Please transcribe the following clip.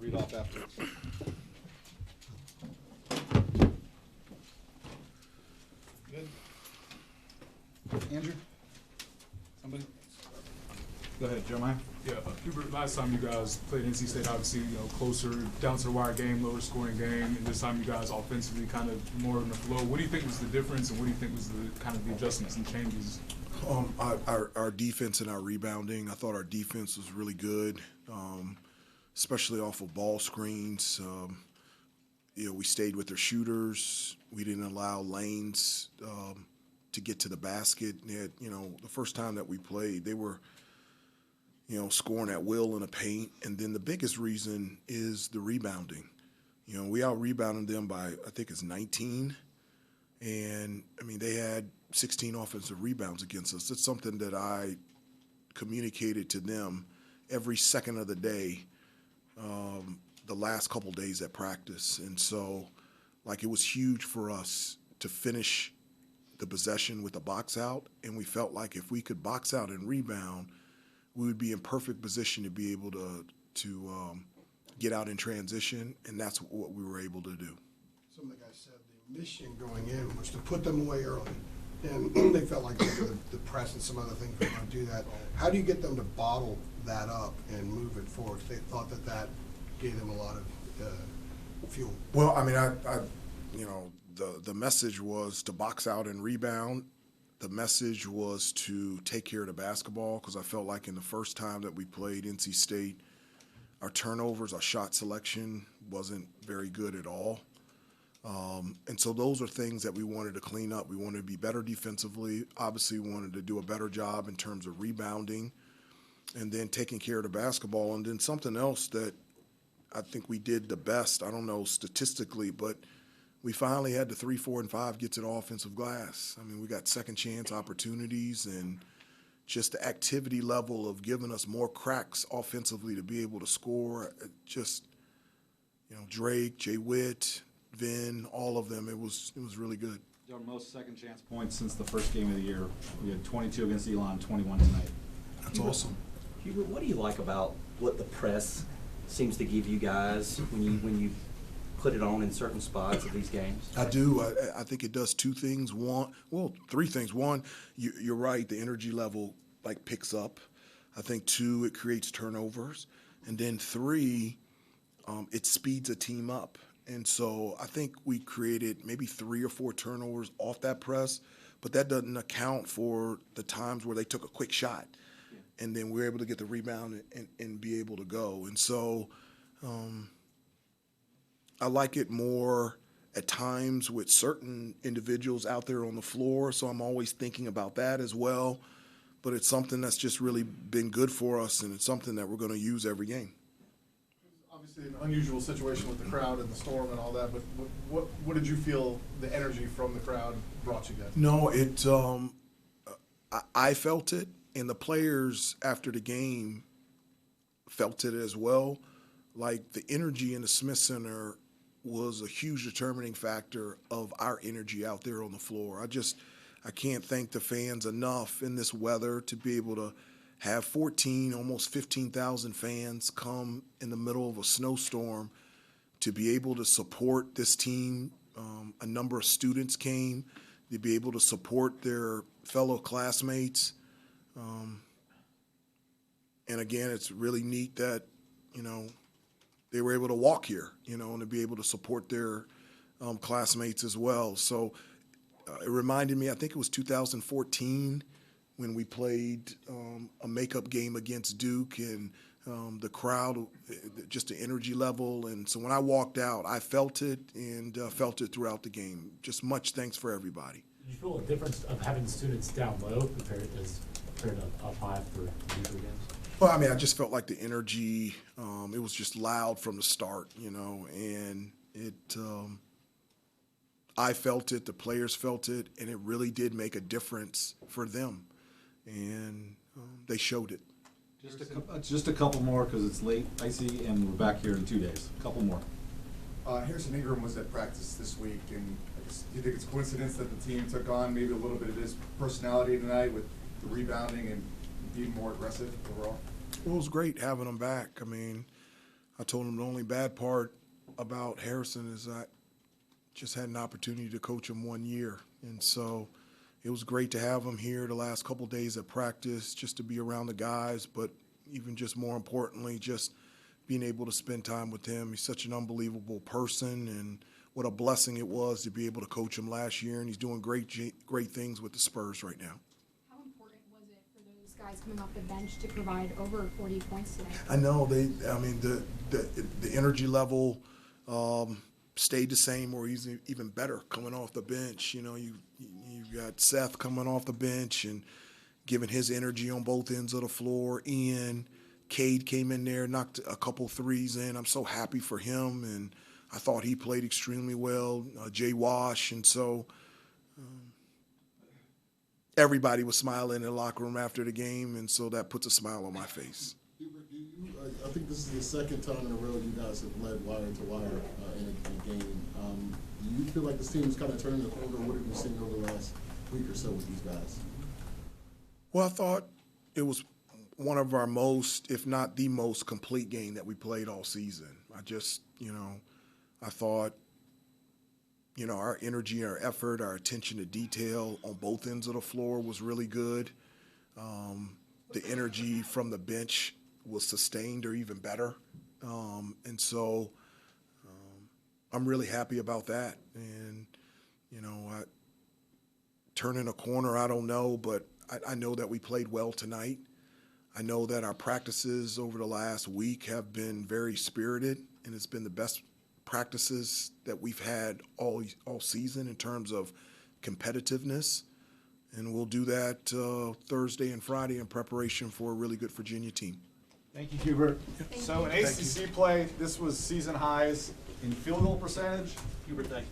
read off afterwards. Good. Andrew? Somebody? Go ahead, Jeremiah. Yeah, Hubert, last time you guys played NC State, obviously, closer, down to the wire game, lower scoring game, and this time you guys offensively kind of more in the flow. What do you think was the difference, and what do you think was the kind of the adjustments and changes? Our defense and our rebounding. I thought our defense was really good, especially off of ball screens. We stayed with their shooters. We didn't allow lanes to get to the basket. They had, the first time that we played, they were, scoring at will in the paint. And then the biggest reason is the rebounding. We out-rebounded them by, I think it's 19. And, they had 16 offensive rebounds against us. It's something that I communicated to them every second of the day, the last couple days at practice. And so, it was huge for us to finish the possession with a box out, and we felt like if we could box out and rebound, we would be in perfect position to be able to get out in transition, and that's what we were able to do. Some of the guys said the mission going in was to put them away early, and they felt like the press and some other things were going to do that. How do you get them to bottle that up and move it forward? They thought that gave them a lot of fuel. Well, the message was to box out and rebound. The message was to take care of the basketball, because I felt like in the first time that we played NC State, our turnovers, our shot selection wasn't very good at all. And so those are things that we wanted to clean up. We wanted to be better defensively. Obviously, we wanted to do a better job in terms of rebounding and then taking care of the basketball. And then something else that I think we did the best, I don't know statistically, but we finally had the 3, 4, and 5 get to the offensive glass. We got second chance opportunities, and just the activity level of giving us more cracks offensively to be able to score. Drake, Jay Witt, Vin, all of them. It was really good. Your most second chance points since the first game of the year. We had 22 against Elon, 21 tonight. That's awesome. Hubert, what do you like about what the press seems to give you guys when you put it on in certain spots of these games? I do. I think it does two things. Three things. One, you're right, the energy level picks up. I think 2, it creates turnovers. And then 3, it speeds a team up. And so I think we created maybe 3 or 4 turnovers off that press, but that doesn't account for the times where they took a quick shot. Yeah. And then we were able to get the rebound and be able to go. And so I like it more at times with certain individuals out there on the floor, so I'm always thinking about that as well. But it's something that's just really been good for us, and it's something that we're going to use every game. Obviously an unusual situation with the crowd and the storm and all that, but what did you feel the energy from the crowd brought you guys? No, I felt it, and the players after the game felt it as well. The energy in the Smith Center was a huge determining factor of our energy out there on the floor. I can't thank the fans enough in this weather to be able to have 14, almost 15,000 fans come in the middle of a snowstorm to be able to support this team. A number of students came to be able to support their fellow classmates. And again, it's really neat that, they were able to walk here, and to be able to support their classmates as well. So it reminded me, I think it was 2014 when we played a makeup game against Duke, and the crowd, just the energy level. And so when I walked out, I felt it and felt it throughout the game. Just much thanks for everybody. Did you feel a difference of having students down low compared to up high for deeper games? Well, I just felt like the energy, it was just loud from the start, and it, I felt it, the players felt it, and it really did make a difference for them, and they showed it. Just a couple more, because it's late, icy, and we're back here in 2 days. A couple more. Harrison Ingram was at practice this week, and do you think it's coincidence that the team took on maybe a little bit of his personality tonight with the rebounding and being more aggressive overall? Well, it was great having him back. I told him the only bad part about Harrison is I just had an opportunity to coach him 1 year. And so it was great to have him here the last couple days at practice, just to be around the guys, but even just more importantly, just being able to spend time with him. He's such an unbelievable person, and what a blessing it was to be able to coach him last year, and he's doing great things with the Spurs right now. How important was it for those guys coming off the bench to provide over 40 points today? I know the energy level stayed the same, or even better coming off the bench. You know, you got Seth coming off the bench and giving his energy on both ends of the floor. Ian, Cade came in there, knocked a couple threes in. I'm so happy for him, and I thought he played extremely well. Jay Wash, and so everybody was smiling in the locker room after the game, and so that puts a smile on my face. Hubert, I think this is the second time in a row you guys have led wire to wire in a game. Do you feel like this team is kind of turning the corner? What have you seen over the last week or so with these guys? Well, I thought it was one of our most, if not the most, complete game that we played all season. I thought, our energy, our effort, our attention to detail on both ends of the floor was really good. The energy from the bench was sustained or even better. And so I'm really happy about that. And, turning a corner, I don't know, but I know that we played well tonight. I know that our practices over the last week have been very spirited, and it's been the best practices that we've had all season in terms of competitiveness. And we'll do that Thursday and Friday in preparation for a really good Virginia team. Thank you, Hubert. Thank So you. in ACC play, this was season highs in field goal percentage. Hubert, thank you.